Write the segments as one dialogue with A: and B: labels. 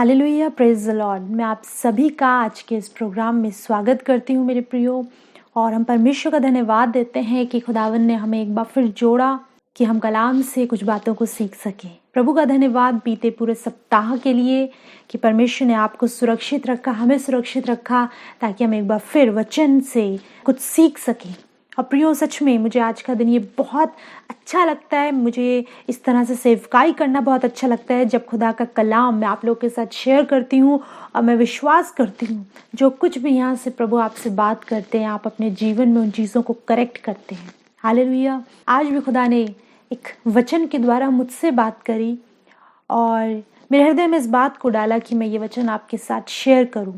A: Hallelujah, praise the Lord. मैं आप सभी का आज के इस प्रोग्राम में स्वागत करती हूँ मेरे प्रियो। और हम परमेश्वर का धन्यवाद देते हैं कि खुदावन ने हमें एक बार फिर जोड़ा कि हम कलाम से कुछ बातों को सीख सकें। प्रभु का धन्यवाद बीते पूरे सप्ताह के लिए कि परमेश्वर ने आपको सुरक्षित रखा, हमें सुरक्षित रखा, ताकि हम एक बार फिर वचन से कुछ सीख सकें। और प्रियो, सच में मुझे आज का दिन ये बहुत अच्छा लगता है। मुझे इस तरह से सेवकाई करना बहुत अच्छा लगता है जब खुदा का कलाम मैं आप लोग के साथ शेयर करती हूँ। और मैं विश्वास करती हूँ जो कुछ भी यहाँ से प्रभु आपसे बात करते हैं, आप अपने जीवन में उन चीज़ों को करेक्ट करते हैं। हालेलुया। आज भी खुदा ने एक वचन के द्वारा मुझसे बात करी और मेरे हृदय में इस बात को डाला कि मैं ये वचन आपके साथ शेयर करूँ,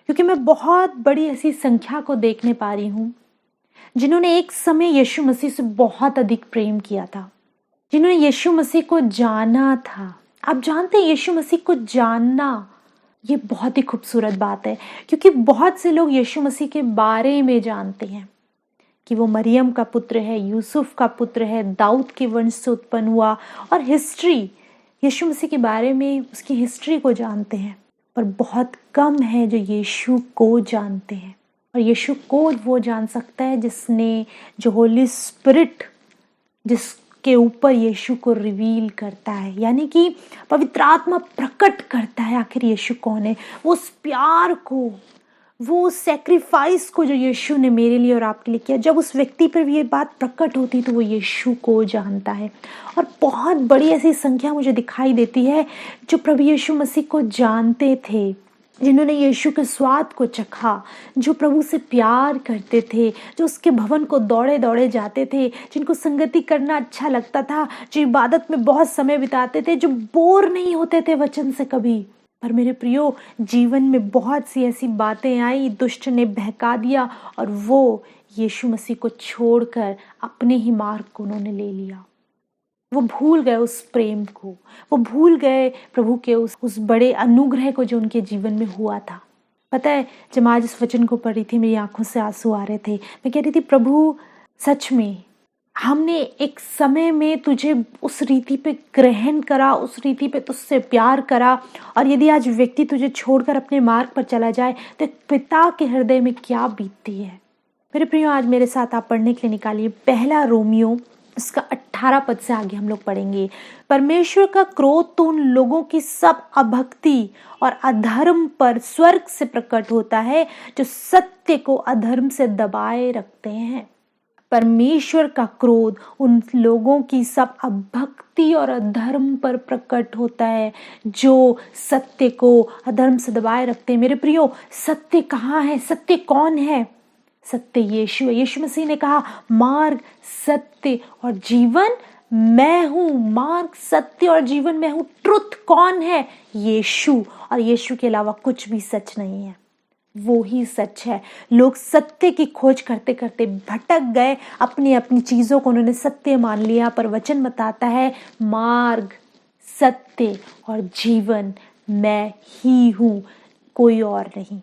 A: क्योंकि मैं बहुत बड़ी ऐसी संख्या को देखने पा रही हूँ जिन्होंने एक समय यीशु मसीह से बहुत अधिक प्रेम किया था, जिन्होंने यीशु मसीह को जाना था। आप जानते हैं, यीशु मसीह को जानना ये बहुत ही खूबसूरत बात है, क्योंकि बहुत से लोग यीशु मसीह के बारे में जानते हैं कि वो मरियम का पुत्र है, यूसुफ का पुत्र है, दाऊद के वंश से उत्पन्न हुआ, और हिस्ट्री यीशु मसीह के बारे में उसकी हिस्ट्री को जानते हैं। पर बहुत कम है जो यीशु को जानते हैं। और यीशु को वो जान सकता है जिसने, जो होली स्पिरिट जिसके ऊपर यीशु को रिवील करता है, यानी कि पवित्र आत्मा प्रकट करता है आखिर यीशु कौन है। वो उस प्यार को, वो सैक्रिफाइस को जो यीशु ने मेरे लिए और आपके लिए किया, जब उस व्यक्ति पर भी ये बात प्रकट होती तो वो यीशु को जानता है। और बहुत बड़ी ऐसी संख्या मुझे दिखाई देती है जो प्रभु यीशु मसीह को जानते थे, जिन्होंने यीशु के स्वाद को चखा, जो प्रभु से प्यार करते थे, जो उसके भवन को दौड़े दौड़े जाते थे, जिनको संगति करना अच्छा लगता था, जो इबादत में बहुत समय बिताते थे, जो बोर नहीं होते थे वचन से कभी। पर मेरे प्रियो, जीवन में बहुत सी ऐसी बातें आई, दुष्ट ने बहका दिया और वो यीशु मसीह को छोड़कर अपने ही मार्ग को उन्होंने ले लिया। वो भूल गए उस प्रेम को, वो भूल गए प्रभु के उस बड़े अनुग्रह को जो उनके जीवन में हुआ था। पता है, जब आज इस वचन को पढ़ रही थी, मेरी आंखों से आंसू आ रहे थे। मैं कह रही थी, प्रभु सच में हमने एक समय में तुझे उस रीति पे ग्रहण करा, उस रीति पे तुझसे प्यार करा, और यदि आज व्यक्ति तुझे छोड़कर अपने मार्ग पर चला जाए तो एक पिता के हृदय में क्या बीतती है। मेरे प्रियो, आज मेरे साथ आप पढ़ने के लिए निकालिए पहला रोमियो, उसका 18 पद से आगे हम लोग पढ़ेंगे। परमेश्वर का क्रोध तो उन लोगों की सब अभक्ति और अधर्म पर स्वर्ग से प्रकट होता है जो सत्य को अधर्म से दबाए रखते हैं। परमेश्वर का क्रोध उन लोगों की सब अभक्ति और अधर्म पर प्रकट होता है जो सत्य को अधर्म से दबाए रखते हैं। मेरे प्रियो, सत्य कहाँ है? सत्य कौन है? सत्य यीशु है। यीशु मसीह ने कहा, मार्ग, सत्य और जीवन मैं हूँ। मार्ग, सत्य और जीवन मैं हूँ। ट्रुथ कौन है? यीशु। और यीशु के अलावा कुछ भी सच नहीं है, वो ही सच है। लोग सत्य की खोज करते करते भटक गए, अपनी अपनी चीजों को उन्होंने सत्य मान लिया। पर वचन बताता है, मार्ग, सत्य और जीवन मैं ही हूँ, कोई और नहीं।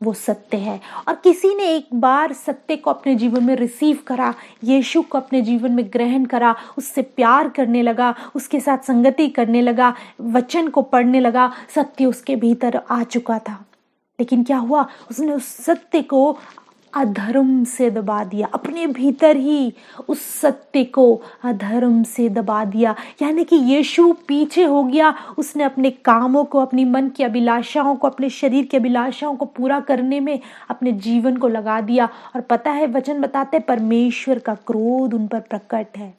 A: वो सत्य है। और किसी ने एक बार सत्य को अपने जीवन में रिसीव करा, यीशु को अपने जीवन में ग्रहण करा, उससे प्यार करने लगा, उसके साथ संगति करने लगा, वचन को पढ़ने लगा, सत्य उसके भीतर आ चुका था। लेकिन क्या हुआ? उसने उस सत्य को अधर्म से दबा दिया, अपने भीतर ही उस सत्य को अधर्म से दबा दिया। यानी कि यीशु पीछे हो गया, उसने अपने कामों को, अपनी मन की अभिलाषाओं को, अपने शरीर की अभिलाषाओं को पूरा करने में अपने जीवन को लगा दिया। और पता है, वचन बताते परमेश्वर का क्रोध उन पर प्रकट है।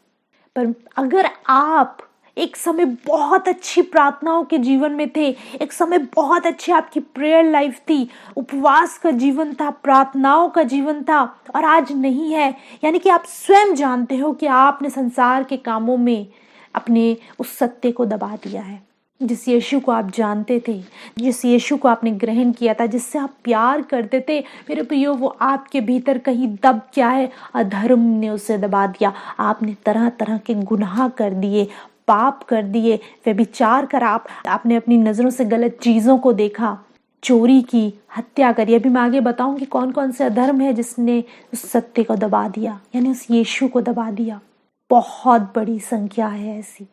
A: पर अगर आप एक समय बहुत अच्छी प्रार्थनाओं के जीवन में थे, एक समय बहुत अच्छी आपकी प्रेयर लाइफ थी, उपवास का जीवन था, प्रार्थनाओं का जीवन था, और आज नहीं है, यानी कि आप स्वयं जानते हो कि आपने संसार के कामों में अपने उस सत्य को दबा दिया है। जिस यीशु को आप जानते थे, जिस यीशु को आपने ग्रहण किया था, जिससे आप प्यार करते थे, मेरे प्रियो, वो आपके भीतर कहीं दब क्या है? अधर्म ने उसे दबा दिया। आपने तरह तरह के गुनाह कर दिए, पाप कर दिए, व्यभिचार करा, आपने अपनी नजरों से गलत चीजों को देखा, चोरी की, हत्या करी। अभी मैं आगे बताऊंगी कौन कौन से अधर्म है जिसने उस सत्य को दबा दिया, यानी उस यीशु को दबा दिया। बहुत बड़ी संख्या है ऐसी।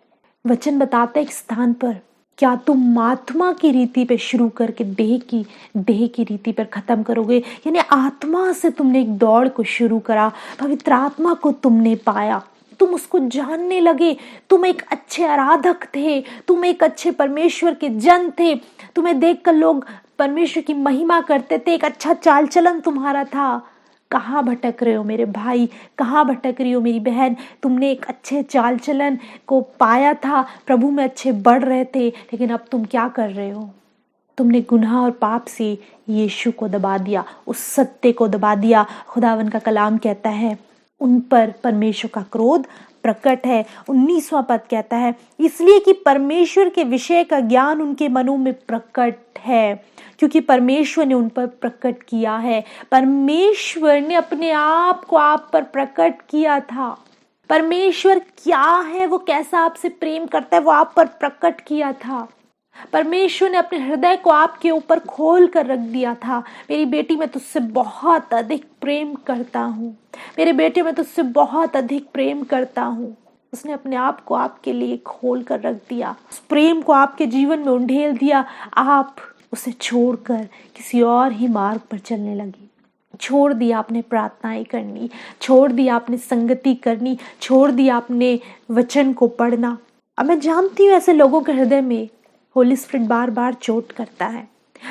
A: वचन बताता है एक स्थान पर क्या तुम आत्मा की रीति पे शुरू करके देह की रीति पर खत्म करोगे? यानी आत्मा से तुमने एक दौड़ को शुरू करा, पवित्र आत्मा को तुमने पाया, तुम उसको जानने लगे, तुम एक अच्छे आराधक थे, तुम एक अच्छे परमेश्वर के जन थे, तुम्हें देखकर लोग परमेश्वर की महिमा करते थे, एक अच्छा चाल चलन तुम्हारा था। कहाँ भटक रहे हो मेरे भाई, कहाँ भटक रही हो मेरी बहन? तुमने एक अच्छे चाल चलन को पाया था, प्रभु में अच्छे बढ़ रहे थे, लेकिन अब तुम क्या कर रहे हो? तुमने गुनाह और पाप से यीशु को दबा दिया, उस सत्य को दबा दिया। खुदावन का कलाम कहता है उन पर परमेश्वर का क्रोध प्रकट है। 19वां पद कहता है इसलिए कि परमेश्वर के विषय का ज्ञान उनके मनों में प्रकट है, क्योंकि परमेश्वर ने उन पर प्रकट किया है। परमेश्वर ने अपने आप को आप पर प्रकट किया था। परमेश्वर क्या है, वो कैसा आपसे प्रेम करता है, वो आप पर प्रकट किया था। परमेश्वर ने अपने हृदय को आपके ऊपर खोल कर रख दिया था। मेरी बेटी, मैं तुझसे बहुत अधिक प्रेम करता हूँ। मेरे बेटे, मैं तुझसे बहुत अधिक प्रेम करता हूँ। उसने अपने आप को आपके लिए खोल कर रख दिया, उस प्रेम को आपके जीवन में उंडेल दिया। आप उसे छोड़कर किसी और ही मार्ग पर चलने लगी। छोड़ दिया आपने प्रार्थनाएं करनी, छोड़ दिया आपने संगति करनी, छोड़ दिया आपने वचन को पढ़ना। अब मैं जानती हूँ ऐसे लोगों के हृदय में होली स्पिरिट बार बार चोट करता है।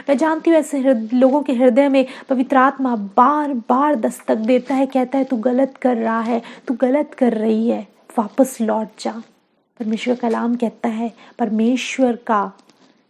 A: मैं जानती हूँ ऐसे लोगों के हृदय में पवित्र आत्मा बार बार दस्तक देता है, कहता है तू गलत कर रहा है, तू गलत कर रही है, वापस लौट जा। परमेश्वर का कलाम कहता है, परमेश्वर का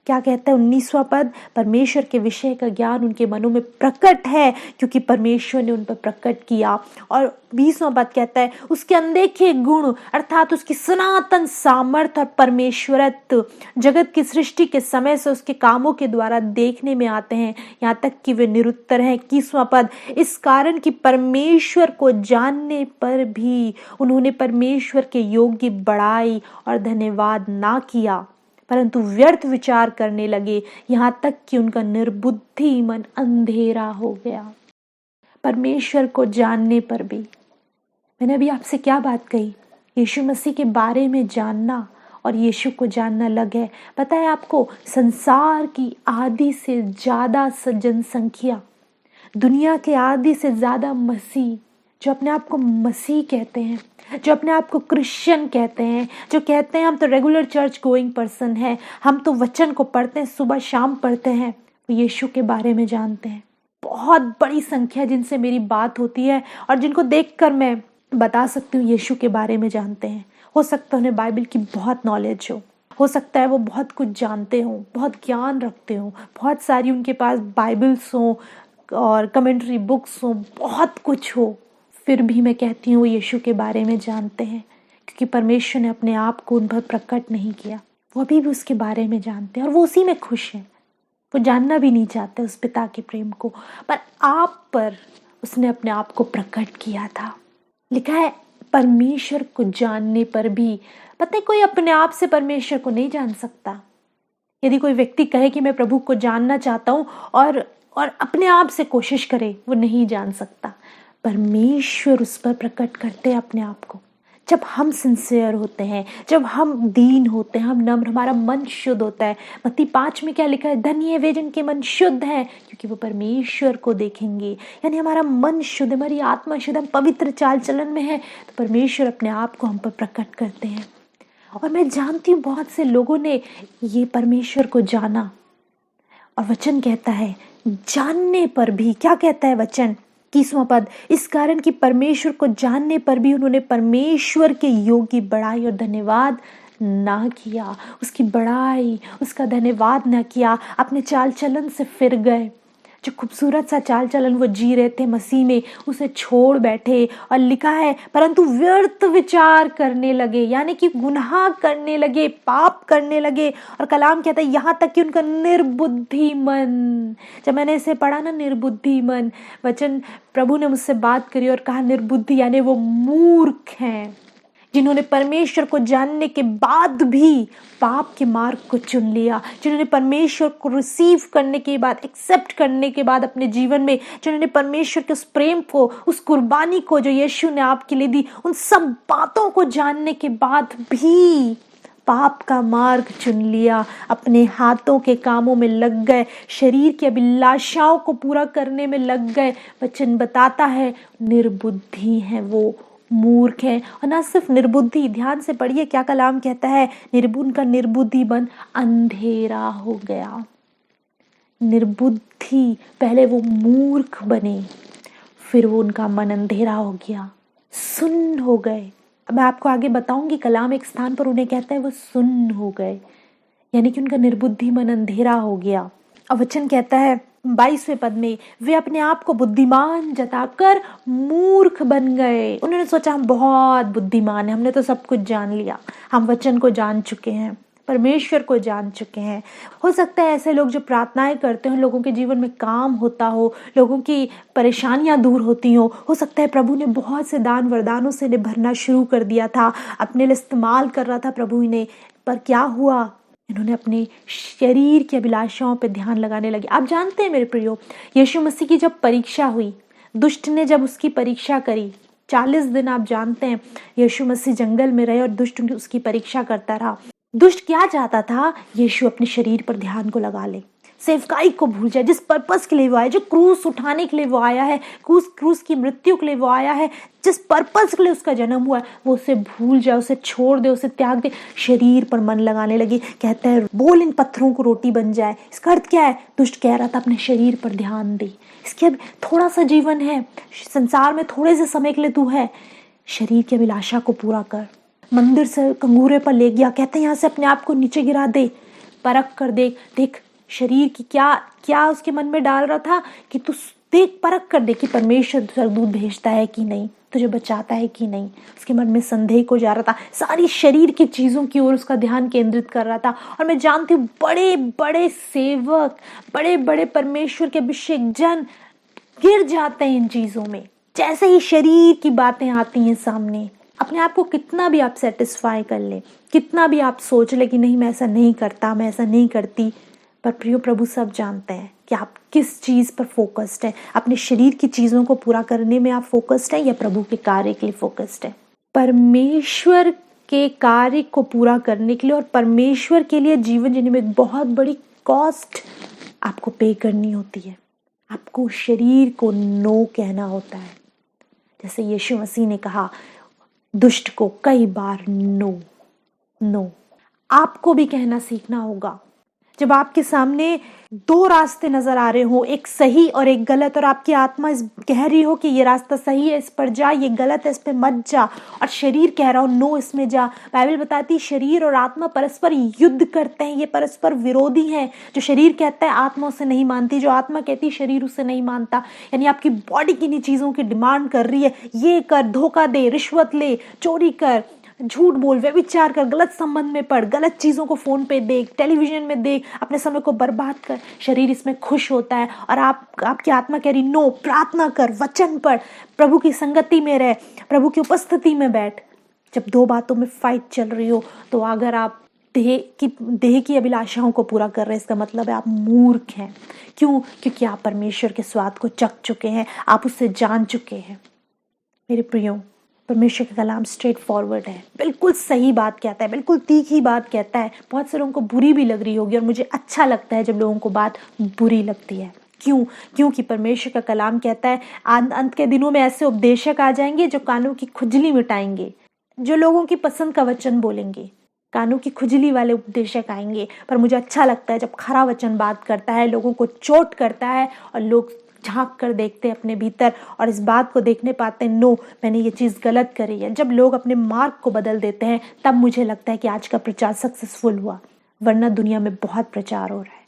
A: क्या कहता है 19वां पद, परमेश्वर के विषय का ज्ञान उनके मनों में प्रकट है, क्योंकि परमेश्वर ने उन पर प्रकट किया। और 20वां पद कहता है उसके अनदेखे गुण अर्थात उसकी सनातन सामर्थ और परमेश्वरत्व जगत की सृष्टि के समय से उसके कामों के द्वारा देखने में आते हैं, यहाँ तक कि वे निरुत्तर हैं। 21वां पद, इस कारण कि परमेश्वर को जानने पर भी उन्होंने परमेश्वर के योग्य बड़ाई और धन्यवाद ना किया, परंतु व्यर्थ विचार करने लगे, यहाँ तक कि उनका निर्बुद्धि मन अंधेरा हो गया। परमेश्वर को जानने पर भी, मैंने अभी आपसे क्या बात कही, यीशु मसीह के बारे में जानना और यीशु को जानना अलग है। पता है आपको, संसार की आधी से ज्यादा जनसंख्या, दुनिया के आधी से ज्यादा मसीह जो अपने आप को मसीह कहते हैं, जो अपने आप को क्रिश्चियन कहते हैं, जो कहते हैं हम तो रेगुलर चर्च गोइंग पर्सन है, हम तो वचन को पढ़ते हैं, सुबह शाम पढ़ते हैं, वो यीशु के बारे में जानते हैं। बहुत बड़ी संख्या जिनसे मेरी बात होती है और जिनको देखकर मैं बता सकती हूँ यीशु के बारे में जानते हैं। हो सकता है उन्हें बाइबल की बहुत नॉलेज हो सकता है वो बहुत कुछ जानते हों, बहुत ज्ञान रखते हों, बहुत सारी उनके पास बाइबल्स हों और कमेंट्री बुक्स हों, बहुत कुछ हो, फिर भी मैं कहती हूँ यीशु के बारे में जानते हैं, क्योंकि परमेश्वर ने अपने आप को उन पर प्रकट नहीं किया। वो अभी भी उसके बारे में जानते हैं और वो उसी में खुश हैं। वो जानना भी नहीं चाहते उस पिता के प्रेम को, पर आप पर उसने अपने आप को प्रकट किया था। लिखा है परमेश्वर को जानने पर भी, पता है कोई अपने आप से परमेश्वर को नहीं जान सकता। यदि कोई व्यक्ति कहे कि मैं प्रभु को जानना चाहता हूँ और अपने आप से कोशिश करे, वो नहीं जान सकता। परमेश्वर उस पर प्रकट करते हैं अपने आप को। जब हम सिंसियर होते हैं, जब हम दीन होते हैं, हम नम्र, हमारा मन शुद्ध होता है। मत्ती 5 में क्या लिखा है, धन्य वे जिनके मन शुद्ध है, क्योंकि वो परमेश्वर को देखेंगे। यानी हमारा मन शुद्ध, हमारी आत्मा शुद्ध, हम पवित्र चाल चलन में है, तो परमेश्वर अपने आप को हम पर प्रकट करते हैं। और मैं जानती हूँ बहुत से लोगों ने ये परमेश्वर को जाना, और वचन कहता है जानने पर भी, क्या कहता है वचन, 21वां पद, इस कारण कि परमेश्वर को जानने पर भी उन्होंने परमेश्वर के योग्य बड़ाई और धन्यवाद ना किया। उसकी बड़ाई, उसका धन्यवाद ना किया, अपने चाल चलन से फिर गए। जो खूबसूरत सा चाल चलन वो जी रहे थे मसीह में, उसे छोड़ बैठे। और लिखा है परंतु व्यर्थ विचार करने लगे, यानी कि गुनाह करने लगे, पाप करने लगे। और कलाम कहता है यहाँ तक कि उनका निर्बुद्धि मन, जब मैंने इसे पढ़ा ना, निर्बुद्धि मन, वचन प्रभु ने मुझसे बात करी और कहा निर्बुद्धि यानी वो मूर्ख हैं, जिन्होंने परमेश्वर को जानने के बाद भी पाप के मार्ग को चुन लिया, जिन्होंने परमेश्वर को रिसीव करने के बाद, एक्सेप्ट करने के बाद अपने जीवन में, जिन्होंने परमेश्वर के उस प्रेम को, उस कुर्बानी को जो यीशु ने आपके लिए दी, उन सब बातों को जानने के बाद भी पाप का मार्ग चुन लिया, अपने हाथों के कामों में लग गए, शरीर की अभिलाषाओं को पूरा करने में लग गए। वचन बताता है निर्बुद्धि है वो, मूर्ख है। और ना सिर्फ निर्बुद्धि, ध्यान से पढ़िए क्या कलाम कहता है, उनका निर्बुद्धि बन अंधेरा हो गया। निर्बुद्धि, पहले वो मूर्ख बने, फिर वो उनका मन अंधेरा हो गया, सुन्न हो गए। मैं आपको आगे बताऊंगी, कलाम एक स्थान पर उन्हें कहता है वो सुन्न हो गए, यानी कि उनका निर्बुद्धि मन अंधेरा हो गया। और वचन कहता है 22वें पद में, वे अपने आप को बुद्धिमान जताकर मूर्ख बन गए। उन्होंने सोचा हम बहुत बुद्धिमान हैं, हमने तो सब कुछ जान लिया, हम वचन को जान चुके हैं, परमेश्वर को जान चुके हैं। हो सकता है ऐसे लोग जो प्रार्थनाएं करते हो, लोगों के जीवन में काम होता हो, लोगों की परेशानियां दूर होती हो सकता है प्रभु ने बहुत से दान वरदानों से इन्हें भरना शुरू कर दिया था, अपने लिए इस्तेमाल कर रहा था प्रभु इन्हें, पर क्या हुआ, इन्होंने अपने शरीर की अभिलाषाओं पर ध्यान लगाने लगे। आप जानते हैं मेरे प्रियो, यीशु मसीह की जब परीक्षा हुई, दुष्ट ने जब उसकी परीक्षा करी, 40 दिन आप जानते हैं यीशु मसीह जंगल में रहे और दुष्ट उसकी परीक्षा करता रहा। दुष्ट क्या चाहता था, यीशु अपने शरीर पर ध्यान को लगा ले, सेवकाई को भूल जाए, जिस पर्पस के लिए वो आया, जो क्रूस उठाने के लिए वो आया है, क्रूस की मृत्यु के लिए वो आया है, जिस पर्पस के लिए उसका जन्म हुआ है, वो उसे भूल जाए, उसे छोड़ दे, उसे त्याग दे, शरीर पर मन लगाने लगी। कहता है बोल इन पत्थरों को रोटी बन जाए। इसका अर्थ क्या है, दुष्ट कह रहा था अपने शरीर पर ध्यान दे, इसके अब थोड़ा सा जीवन है, संसार में थोड़े से समय के लिए तू है, शरीर की अभिलाषा को पूरा कर। मंदिर से कंगूरे पर ले गया, कहते हैं यहाँ से अपने आप को नीचे गिरा दे, परख कर देख शरीर की क्या उसके मन में डाल रहा था कि तू देख, परख कर देख कि परमेश्वर स्वर्गदूत भेजता है कि नहीं, तुझे बचाता है कि नहीं। उसके मन में संदेह को जा रहा था, सारी शरीर की चीजों की ओर उसका ध्यान केंद्रित कर रहा था। और मैं जानती हूँ बड़े बड़े सेवक, बड़े बड़े परमेश्वर के अभिषेक जन गिर जाते हैं इन चीजों में, जैसे ही शरीर की बातें आती हैं सामने। अपने आप को कितना भी आप सेटिस्फाई कर ले, कितना भी आप सोच ले कि नहीं मैं ऐसा नहीं करता, मैं ऐसा नहीं करती, पर प्रियो प्रभु सब जानते हैं कि आप किस चीज पर फोकस्ड है। अपने शरीर की चीजों को पूरा करने में आप फोकस्ड है या प्रभु के कार्य के लिए फोकस्ड है। परमेश्वर के कार्य को पूरा करने के लिए और परमेश्वर के लिए जीवन जीने में एक बहुत बड़ी कॉस्ट आपको पे करनी होती है। आपको शरीर को नो कहना होता है, जैसे यीशु मसीह ने कहा दुष्ट को कई बार नो। आपको भी कहना सीखना होगा। जब आपके सामने दो रास्ते नजर आ रहे हो, एक सही और एक गलत, और आपकी आत्मा कह रही हो कि ये रास्ता सही है, इस पर जा, ये गलत है, इस पे मत जा, और शरीर कह रहा हो नो, इसमें जा। बाइबल बताती है शरीर और आत्मा परस्पर युद्ध करते हैं, ये परस्पर विरोधी हैं। जो शरीर कहता है आत्मा उसे नहीं मानती, जो आत्मा कहती है शरीर उसे नहीं मानता। यानी आपकी बॉडी किन्हीं चीजों की डिमांड कर रही है, ये कर, धोखा दे, रिश्वत ले, चोरी कर, झूठ बोल, व्यभिचार कर, गलत संबंध में पड़, गलत चीजों को फोन पे देख, टेलीविजन में देख, अपने समय को बर्बाद कर। शरीर इसमें खुश होता है और आपकी आत्मा कह रही नो, प्रार्थना कर, वचन पढ़, प्रभु की संगति में रह, प्रभु की उपस्थिति में बैठ। जब दो बातों में फाइट चल रही हो, तो अगर आप देह की अभिलाषाओं को पूरा कर रहे हैं, इसका मतलब है आप मूर्ख हैं। क्यों? क्योंकि आप परमेश्वर के स्वाद को चख चुके हैं, आप उससे जान चुके हैं। मेरे प्रियो, परमेश्वर का कलाम स्ट्रेट फॉरवर्ड है, बिल्कुल सही बात कहता है, बिल्कुल तीखी बात कहता है। बहुत से लोगों को बुरी भी लग रही होगी, और मुझे अच्छा लगता है जब लोगों को बात बुरी लगती है। क्यों? क्योंकि परमेश्वर का कलाम कहता है अंत के दिनों में ऐसे उपदेशक आ जाएंगे जो कानों की खुजली मिटाएंगे, जो लोगों की पसंद का वचन बोलेंगे। कानों की खुजली वाले उपदेशक आएंगे, पर मुझे अच्छा लगता है जब खरा वचन बात करता है, लोगों को चोट करता है, और लोग झांक कर देखते हैं अपने भीतर और इस बात को देखने पाते हैं नो, मैंने ये चीज़ गलत करी है। जब लोग अपने मार्ग को बदल देते हैं, तब मुझे लगता है कि आज का प्रचार सक्सेसफुल हुआ। वरना दुनिया में बहुत प्रचार हो रहा है।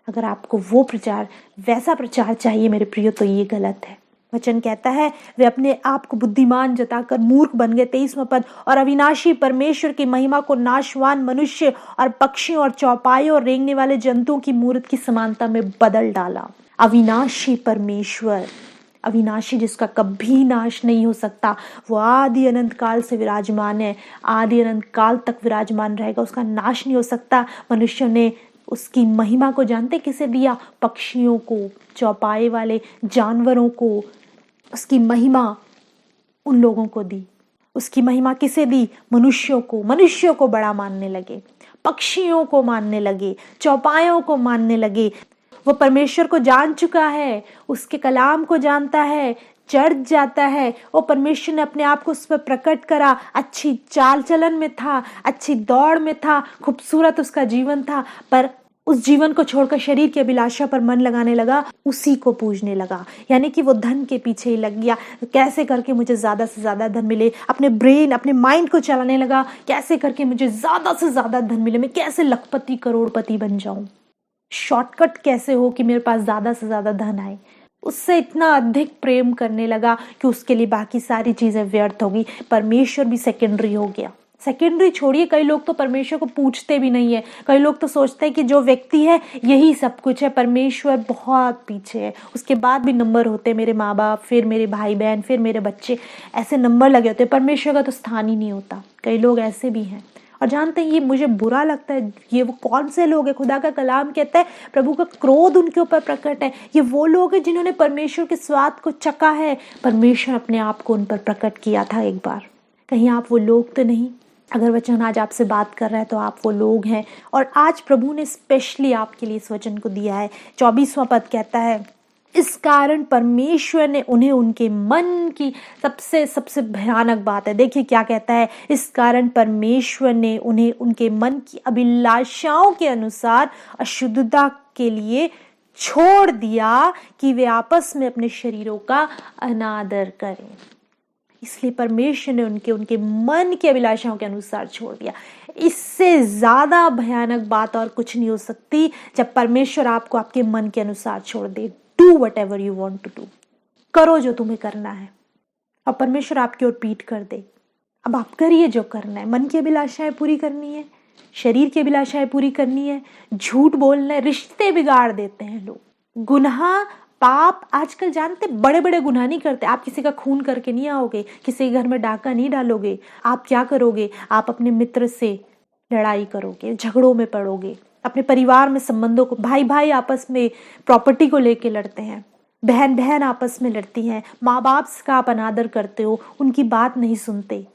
A: अगर आपको वो प्रचार, वैसा प्रचार चाहिए मेरे प्रियो, तो ये गलत है। वचन कहता है वे अपने आप को बुद्धिमान जताकर मूर्ख बन गए, 23वां पद, और अविनाशी परमेश्वर की महिमा को नाशवान मनुष्य और पक्षियों और चौपाइयों और रेंगने वाले जंतुओं की मूर्त की समानता में बदल डाला। अविनाशी परमेश्वर, अविनाशी जिसका कभी नाश नहीं हो सकता, वो आदि अनंत काल से विराजमान है, आदि अनंत काल तक विराजमान रहेगा, उसका नाश नहीं हो सकता। मनुष्यों ने उसकी महिमा को जानते किसे दिया? पक्षियों को, चौपाए वाले जानवरों को, उसकी महिमा उन लोगों को दी। उसकी महिमा किसे दी? मनुष्यों को बड़ा मानने लगे, पक्षियों को मानने लगे, चौपायों को मानने लगे। वो परमेश्वर को जान चुका है, उसके कलाम को जानता है, चढ़ जाता है। वो परमेश्वर ने अपने आप को उस पर प्रकट करा, अच्छी चाल चलन में था, अच्छी दौड़ में था, खूबसूरत उसका जीवन था, पर उस जीवन को छोड़कर शरीर की अभिलाषा पर मन लगाने लगा, उसी को पूजने लगा। यानी कि वो धन के पीछे ही लग गया। कैसे करके मुझे ज्यादा से ज्यादा धन मिले, अपने ब्रेन, अपने माइंड को चलाने लगा, कैसे करके मुझे ज्यादा से ज्यादा धन मिले, मैं कैसे लखपति करोड़पति बन जाऊं, शॉर्टकट कैसे हो कि मेरे पास ज्यादा से ज्यादा धन आए। उससे इतना अधिक प्रेम करने लगा कि उसके लिए बाकी सारी चीजें व्यर्थ होगी। परमेश्वर भी सेकेंडरी हो गया। सेकेंडरी छोड़िए, कई लोग तो परमेश्वर को पूछते भी नहीं है। कई लोग तो सोचते हैं कि जो व्यक्ति है यही सब कुछ है, परमेश्वर बहुत पीछे है। उसके बाद भी नंबर होते हैं, मेरे माँ बाप, फिर मेरे भाई बहन, फिर मेरे बच्चे, ऐसे नंबर लगे होते हैं। परमेश्वर का तो स्थान ही नहीं होता। कई लोग ऐसे भी हैं। और जानते हैं, ये मुझे बुरा लगता है। ये वो कौन से लोग हैं? खुदा का कलाम कहता है प्रभु का क्रोध उनके ऊपर प्रकट है। ये वो लोग हैं जिन्होंने परमेश्वर के स्वाद को चखा है। परमेश्वर अपने आप को उन पर प्रकट किया था एक बार। कहीं आप वो लोग तो नहीं? अगर वचन आज आपसे बात कर रहा है तो आप वो लोग हैं। और आज प्रभु ने स्पेशली आपके लिए इस वचन को दिया है। 24वां पद कहता है, इस कारण परमेश्वर ने उन्हें उनके मन की, सबसे भयानक बात है, देखिए क्या कहता है, इस कारण परमेश्वर ने उन्हें उनके मन की अभिलाषाओं के अनुसार अशुद्धता के लिए छोड़ दिया कि वे आपस में अपने शरीरों का अनादर करें। इसलिए परमेश्वर ने उनके मन की अभिलाषाओं के अनुसार छोड़ दिया। इससे ज्यादा भयानक बात और कुछ नहीं हो सकती जब परमेश्वर आपको आपके मन के अनुसार छोड़ दे। Do whatever you want to do, करो जो तुम्हें करना है, और परमेश्वर आपकी ओर पीठ कर दे। अब आप करिए जो करना है। मन की अभिलाषाएं पूरी करनी है, शरीर की अभिलाषाएं पूरी करनी है, झूठ बोलना है, रिश्ते बिगाड़ देते हैं लोग। गुनाह, पाप, आजकल जानते बड़े बड़े गुनाह नहीं करते। आप किसी का खून करके नहीं आओगे, किसी के घर में डाका नहीं डालोगे। आप क्या करोगे? आप अपने मित्र से लड़ाई करोगे, झगड़ों में पड़ोगे, अपने परिवार में संबंधों को, भाई भाई आपस में प्रॉपर्टी को लेके लड़ते हैं, बहन बहन आपस में लड़ती हैं, माँ बाप का आप अनादर करते हो, उनकी बात नहीं सुनते,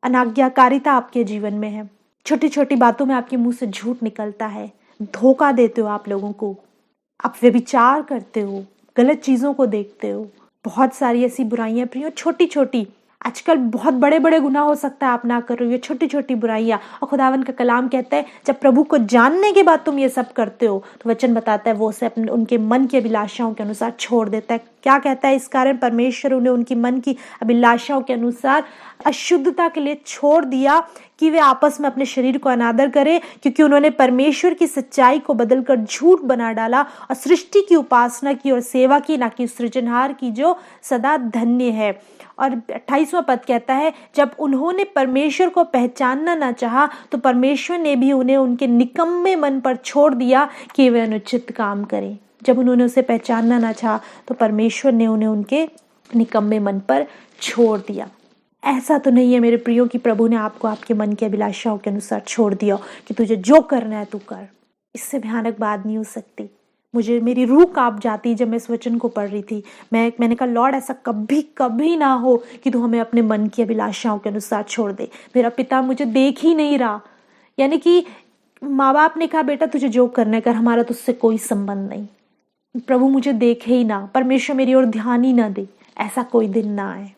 A: अनाज्ञाकारिता आपके जीवन में है, छोटी छोटी बातों में आपके मुंह से झूठ निकलता है, धोखा देते हो आप लोगों को, आप व्यभिचार करते हो, गलत चीजों को देखते हो, बहुत सारी ऐसी बुराइयां प्रियो, छोटी छोटी। आजकल बहुत बड़े बड़े गुनाह हो सकता है आप ना कर रहे हो, ये छोटी छोटी बुराइयां। और खुदावन का कलाम कहता है जब प्रभु को जानने के बाद तुम ये सब करते हो तो वचन बताता है वो उसे अपने उनके मन की अभिलाषाओं के अनुसार छोड़ देता है। क्या कहता है? इस कारण परमेश्वर उन्हें उनकी मन की अभिलाषाओं के अनुसार अशुद्धता के लिए छोड़ दिया कि वे आपस में अपने शरीर को अनादर करें, क्योंकि उन्होंने परमेश्वर की सच्चाई को बदलकर झूठ बना डाला और सृष्टि की उपासना की और सेवा की, ना कि सृजनहार की जो सदा धन्य है। और 28वां पद कहता है जब उन्होंने परमेश्वर को पहचानना ना चाहा तो परमेश्वर ने भी उन्हें उनके निकम्मे मन पर छोड़ दिया कि वे अनुचित काम करें। जब उन्होंने उसे पहचानना ना चाहा तो परमेश्वर ने उन्हें उनके निकम्मे मन पर छोड़ दिया। ऐसा तो नहीं है मेरे प्रियो कि प्रभु ने आपको आपके मन की अभिलाषाओं के अनुसार छोड़ दिया कि तुझे जो करना है तू कर। इससे भयानक बात नहीं हो सकती। मेरी रूह कांप जाती जब मैं इस वचन को पढ़ रही थी। मैंने कहा लॉर्ड ऐसा कभी कभी ना हो कि तू हमें अपने मन की अभिलाषाओं के अनुसार छोड़ दे। मेरा पिता मुझे देख ही नहीं रहा, यानी कि माँ बाप ने कहा बेटा तुझे जो करना है कर, हमारा तुझसे कोई संबंध नहीं। प्रभु मुझे देखे ही ना, परमेश्वर मेरी ओर ध्यान ही ना दे, ऐसा कोई दिन ना आए।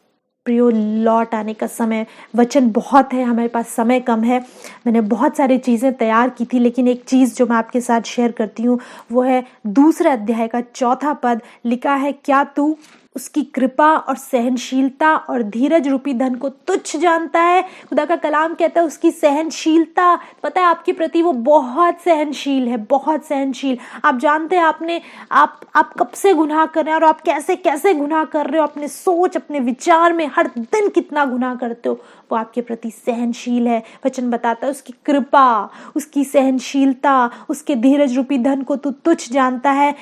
A: प्रियो, लौट आने का समय, वचन बहुत है, हमारे पास समय कम है। मैंने बहुत सारी चीज़ें तैयार की थी, लेकिन एक चीज़ जो मैं आपके साथ शेयर करती हूँ वो है 2 अध्याय का 4 पद। लिखा है क्या तू उसकी कृपा और सहनशीलता और धीरज रूपी धन को तुच्छ जानता है? खुदा का कलाम कहता है उसकी सहनशीलता, पता है आपके प्रति वो बहुत सहनशील है, बहुत सहनशील। आप जानते हैं आप कब से गुनाह कर रहे हैं और आप कैसे कैसे गुनाह कर रहे हो, अपने सोच अपने विचार में हर दिन कितना गुनाह करते हो, वो आपके प्रति सहनशील है। वचन बताता है उसकी कृपा, उसकी सहनशीलता, उसके धीरज रूपी धन को तू तुच्छ जानता है।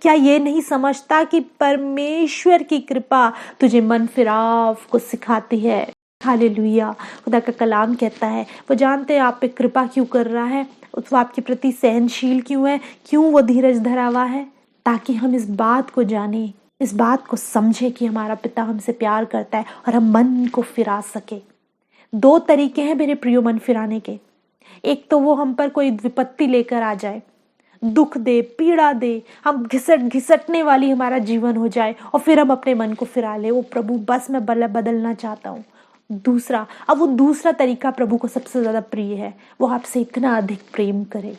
A: क्या ये नहीं समझता कि परमेश्वर की कृपा तुझे मन फिराव को सिखाती है? हालेलुया। खुदा का कलाम कहता है वो जानते हैं आप पे कृपा क्यों कर रहा है, वो आपके प्रति सहनशील क्यों है, क्यों वो धीरज धरा हुआ है, ताकि हम इस बात को जाने, इस बात को समझे कि हमारा पिता हमसे प्यार करता है और हम मन को फिरा सके। दो तरीके हैं मेरे प्रियो मन फिराने के। एक तो वो हम पर कोई विपत्ति लेकर आ जाए, दुख दे, पीड़ा दे, हम घिसटने वाली हमारा जीवन हो जाए और फिर हम अपने मन को फिरा ले, ओ प्रभु बस मैं बदलना चाहता हूँ। दूसरा, अब वो दूसरा तरीका प्रभु को सबसे ज्यादा प्रिय है। वो आपसे इतना अधिक प्रेम करे,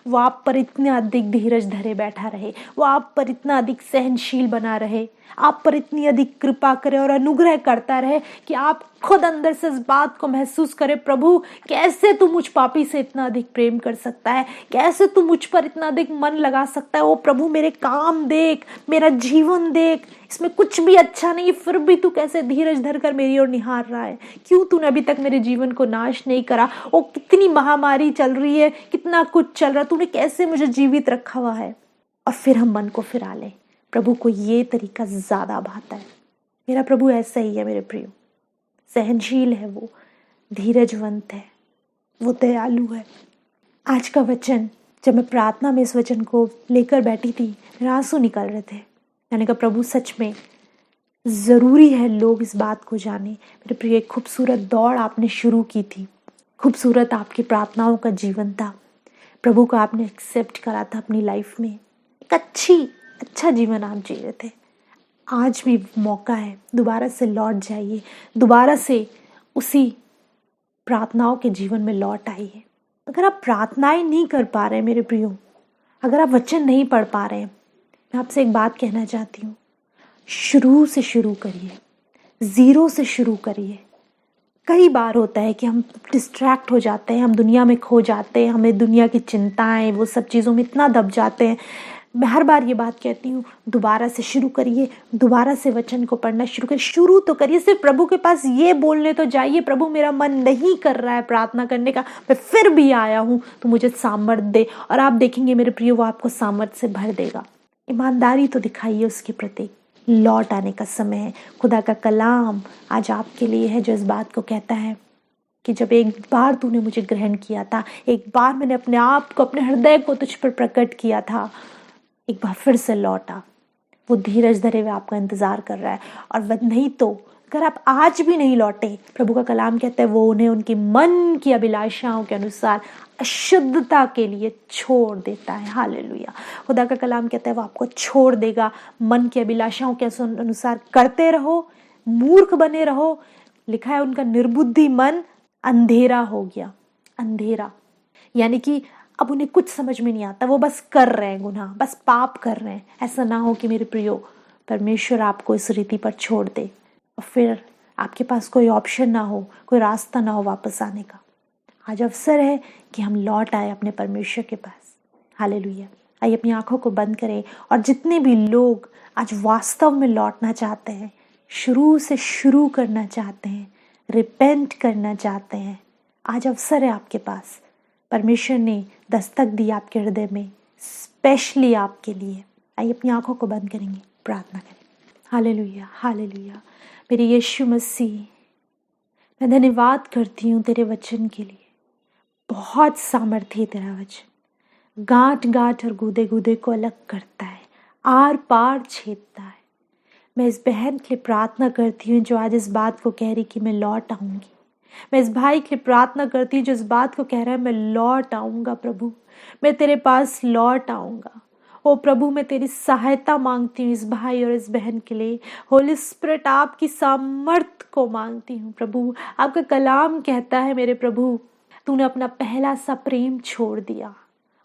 A: वो आप पर इतना अधिक धीरज धरे बैठा रहे, वो आप पर इतना अधिक सहनशील बना रहे, आप पर इतनी अधिक कृपा करे और अनुग्रह करता रहे कि आप खुद अंदर से इस बात को महसूस करें, प्रभु कैसे तू मुझ पापी से इतना अधिक प्रेम कर सकता है, कैसे तू मुझ पर इतना अधिक मन लगा सकता है। ओ प्रभु मेरे काम देख, मेरा जीवन देख, इसमें कुछ भी अच्छा नहीं, फिर भी तू कैसे धीरज धर कर मेरी ओर निहार रहा है। क्यों तूने अभी तक मेरे जीवन को नाश नहीं करा। ओ कितनी महामारी चल रही है, कितना कुछ चल रहा, तूने कैसे मुझे जीवित रखा हुआ है। और फिर हम मन को फिरा ले। प्रभु को ये तरीका ज्यादा भाता है। मेरा प्रभु ऐसा ही है मेरे प्रियो, सहनशील है, वो धीरजवंत है, वो दयालु है। आज का वचन, जब मैं प्रार्थना में इस वचन को लेकर बैठी थी, मेरे आंसू निकल रहे थे। मैंने कहा प्रभु सच में जरूरी है लोग इस बात को जाने। मेरे प्रिय, एक खूबसूरत दौड़ आपने शुरू की थी, खूबसूरत आपकी प्रार्थनाओं का जीवन था, प्रभु को आपने एक्सेप्ट करा था अपनी लाइफ में, एक अच्छा जीवन आप जी रहे थे। आज भी मौका है, दोबारा से लौट जाइए, दोबारा से उसी प्रार्थनाओं के जीवन में लौट आइए। अगर आप प्रार्थनाएं नहीं कर पा रहे मेरे प्रियो, अगर आप वचन नहीं पढ़ पा रहे, मैं आपसे एक बात कहना चाहती हूँ, शुरू से शुरू करिए, जीरो से शुरू करिए। कई बार होता है कि हम डिस्ट्रैक्ट हो जाते हैं, हम दुनिया में खो जाते हैं, हमें दुनिया की चिंताएं, वो सब चीज़ों में इतना दब जाते हैं। मैं हर बार ये बात कहती हूँ, दोबारा से शुरू करिए, दोबारा से वचन को पढ़ना शुरू करिए। शुरू तो करिए, सिर्फ प्रभु के पास ये बोलने तो जाइए, प्रभु मेरा मन नहीं कर रहा है प्रार्थना करने का, मैं फिर भी आया हूँ, तो मुझे सामर्थ्य दे। और आप देखेंगे मेरे प्रिय, वो आपको सामर्थ्य से भर देगा। ईमानदारी तो दिखाइए उसके प्रति। लौट आने का समय है। खुदा का कलाम आज आपके लिए है, जो इस बात को कहता है कि जब एक बार तूने मुझे ग्रहण किया था, एक बार मैंने अपने आप को, अपने हृदय को तुझ पर प्रकट किया था, एक बार फिर से लौटा। वो धीरज धरे हुए आपका इंतजार कर रहा है। और वह नहीं तो अगर आप आज भी नहीं लौटे, प्रभु का कलाम कहता है वो उन्हें उनकी मन की अभिलाषाओं के अनुसार अशुद्धता के लिए छोड़ देता है। हालेलुया। खुदा का कलाम कहता है वो आपको छोड़ देगा। मन की अभिलाषाओं के अनुसार करते रहो, मूर्ख बने रहो। लिखा है उनका निर्बुद्धि मन अंधेरा हो गया। अंधेरा यानी कि अब उन्हें कुछ समझ में नहीं आता, वो बस कर रहे हैं गुनाह, बस पाप कर रहे हैं। ऐसा ना हो कि मेरे प्रियो, परमेश्वर आपको इस रीति पर छोड़ दे और फिर आपके पास कोई ऑप्शन ना हो, कोई रास्ता ना हो वापस आने का। आज अवसर है कि हम लौट आए अपने परमेश्वर के पास। हालेलुया। आइए अपनी आंखों को बंद करें और जितने भी लोग आज वास्तव में लौटना चाहते हैं, शुरू से शुरू करना चाहते हैं, रिपेंट करना चाहते हैं, आज अवसर है आपके पास। परमेश्वर ने दस्तक दी आपके हृदय में, स्पेशली आपके लिए। आइए अपनी आंखों को बंद करेंगे, प्रार्थना करें। Hallelujah, hallelujah. मेरे यीशु मसीह, मैं धन्यवाद करती हूँ तेरे वचन के लिए। बहुत सामर्थ्य है तेरा वचन, गांठ गांठ और गूदे गूदे को अलग करता है, आर पार छेदता है। मैं इस बहन के लिए प्रार्थना करती हूँ जो आज इस बात को कह रही कि मैं लौट आऊंगी। मैं इस भाई के लिए प्रार्थना करती हूँ जो इस बात को कह रहा है मैं लौट आऊंगा। प्रभु मैं तेरे पास लौट आऊंगा। ओ प्रभु मैं तेरी सहायता मांगती हूँ इस भाई और इस बहन के लिए। होली स्पिरिट आपकी सामर्थ को मांगती हूँ। प्रभु आपका कलाम कहता है मेरे प्रभु, तूने अपना पहला सा प्रेम छोड़ दिया।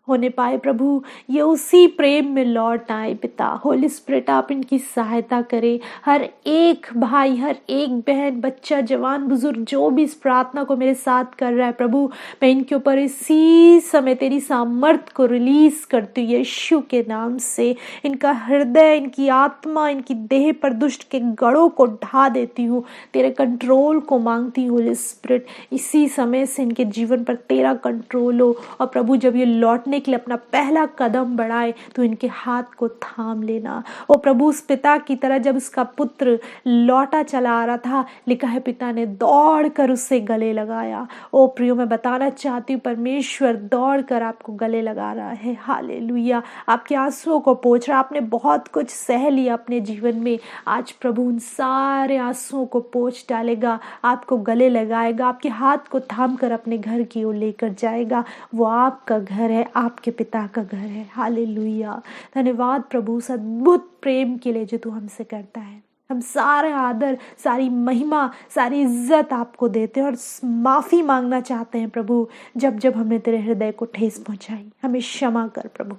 A: होने पाए प्रभु ये उसी प्रेम में लौट आए। पिता होली स्पिरिट आप इनकी सहायता करें। हर एक भाई, हर एक बहन, बच्चा, जवान, बुजुर्ग जो भी इस प्रार्थना को मेरे साथ कर रहा है प्रभु, मैं इनके ऊपर इसी समय तेरी सामर्थ को रिलीज करती हूँ यीशु के नाम से। इनका हृदय, इनकी आत्मा, इनकी देह पर दुष्ट के गढ़ों को ढा देती हूँ। तेरे कंट्रोल को मांगती हूँ होली स्पिरिट। इसी समय से इनके जीवन पर तेरा कंट्रोल हो। और प्रभु जब ये लौटने चलने के लिए अपना पहला कदम बढ़ाए तो इनके हाथ को थाम लेना। ओ प्रभु, उस पिता की तरह जब उसका पुत्र लौटा चला आ रहा था, लिखा है पिता ने दौड़ कर उससे गले लगाया। ओ प्रियो, मैं बताना चाहती हूँ परमेश्वर दौड़ कर आपको गले लगा रहा है। हालेलुया। आपके आंसुओं को पोंछ रहा। आपने बहुत कुछ सह लिया अपने जीवन में, आज प्रभु उन सारे आंसुओं को पोंछ डालेगा, आपको गले लगाएगा, आपके हाथ को थाम कर अपने घर की ओर लेकर जाएगा। वो आपका घर है, आपके पिता का घर है। हालेलुया। धन्यवाद प्रभु उस अद्भुत प्रेम के लिए जो तू हमसे करता है। हम सारा आदर, सारी महिमा, सारी इज्जत आपको देते हैं और माफ़ी मांगना चाहते हैं प्रभु, जब जब हमने तेरे हृदय को ठेस पहुंचाई। हमें क्षमा कर प्रभु।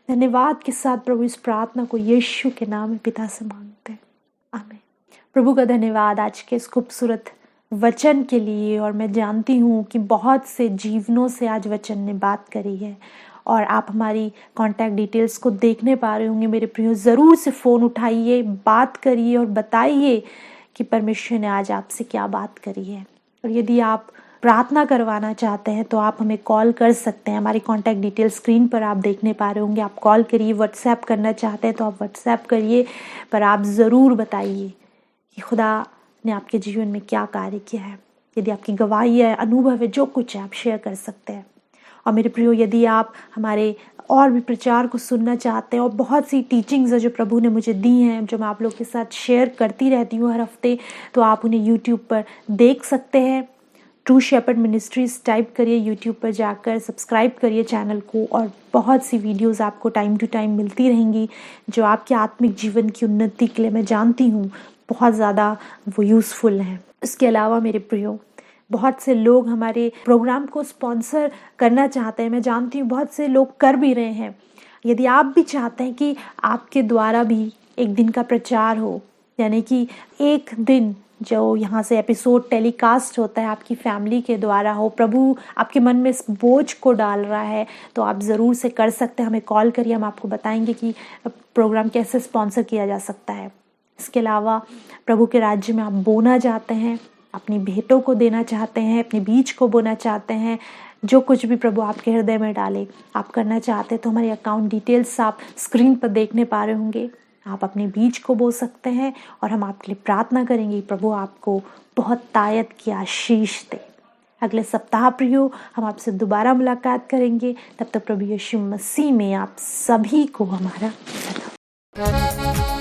A: धन्यवाद के साथ प्रभु इस प्रार्थना को यीशु के नाम में पिता से मांगते हैं, आमीन। प्रभु का धन्यवाद आज के इस खूबसूरत वचन के लिए। और मैं जानती हूँ कि बहुत से जीवनों से आज वचन ने बात करी है और आप हमारी कांटेक्ट डिटेल्स को देखने पा रहे होंगे। मेरे प्रियो, ज़रूर से फ़ोन उठाइए, बात करिए और बताइए कि परमेश्वर ने आज आपसे क्या बात करी है। और यदि आप प्रार्थना करवाना चाहते हैं तो आप हमें कॉल कर सकते हैं। हमारी कांटेक्ट डिटेल्स स्क्रीन पर आप देखने पा रहे होंगे। आप कॉल करिए। व्हाट्सएप करना चाहते हैं तो आप व्हाट्सएप करिए, पर आप ज़रूर बताइए कि खुदा ने आपके जीवन में क्या कार्य किया है। यदि आपकी गवाही है, अनुभव है, जो कुछ है, आप शेयर कर सकते हैं। और मेरे प्रियो, यदि आप हमारे और भी प्रचार को सुनना चाहते हैं, और बहुत सी टीचिंग्स है जो प्रभु ने मुझे दी हैं, जो मैं आप लोग के साथ शेयर करती रहती हूँ हर हफ्ते, तो आप उन्हें यूट्यूब पर देख सकते हैं। ट्रू शेपर्ड मिनिस्ट्रीज टाइप करिए यूट्यूब पर जाकर, सब्सक्राइब करिए चैनल को, और बहुत सी वीडियोस आपको टाइम टू टाइम मिलती रहेंगी जो आपके आत्मिक जीवन की उन्नति के लिए, मैं जानती हूँ, बहुत ज़्यादा वो यूज़फुल हैं। इसके अलावा मेरे प्रियो, बहुत से लोग हमारे प्रोग्राम को स्पॉन्सर करना चाहते हैं। मैं जानती हूँ बहुत से लोग कर भी रहे हैं। यदि आप भी चाहते हैं कि आपके द्वारा भी एक दिन का प्रचार हो, यानी कि एक दिन जो यहाँ से एपिसोड टेलीकास्ट होता है आपकी फैमिली के द्वारा हो, प्रभु आपके मन में इस बोझ को डाल रहा है, तो आप ज़रूर से कर सकते हैं। हमें कॉल करिए, हम आपको बताएंगे कि प्रोग्राम कैसे स्पॉन्सर किया जा सकता है। इसके अलावा प्रभु के राज्य में आप बोना चाहते हैं, अपनी भेंटों को देना चाहते हैं, अपने बीज को बोना चाहते हैं, जो कुछ भी प्रभु आपके हृदय में डाले आप करना चाहते हैं, तो हमारे अकाउंट डिटेल्स आप स्क्रीन पर देखने पा रहे होंगे। आप अपने बीज को बो सकते हैं और हम आपके लिए प्रार्थना करेंगे, प्रभु आपको बहुत तायत की आशीष दे। अगले सप्ताह प्रियो हम आपसे दोबारा मुलाकात करेंगे। तब तक प्रभु यीशु मसीह में आप सभी को हमारा सलाम।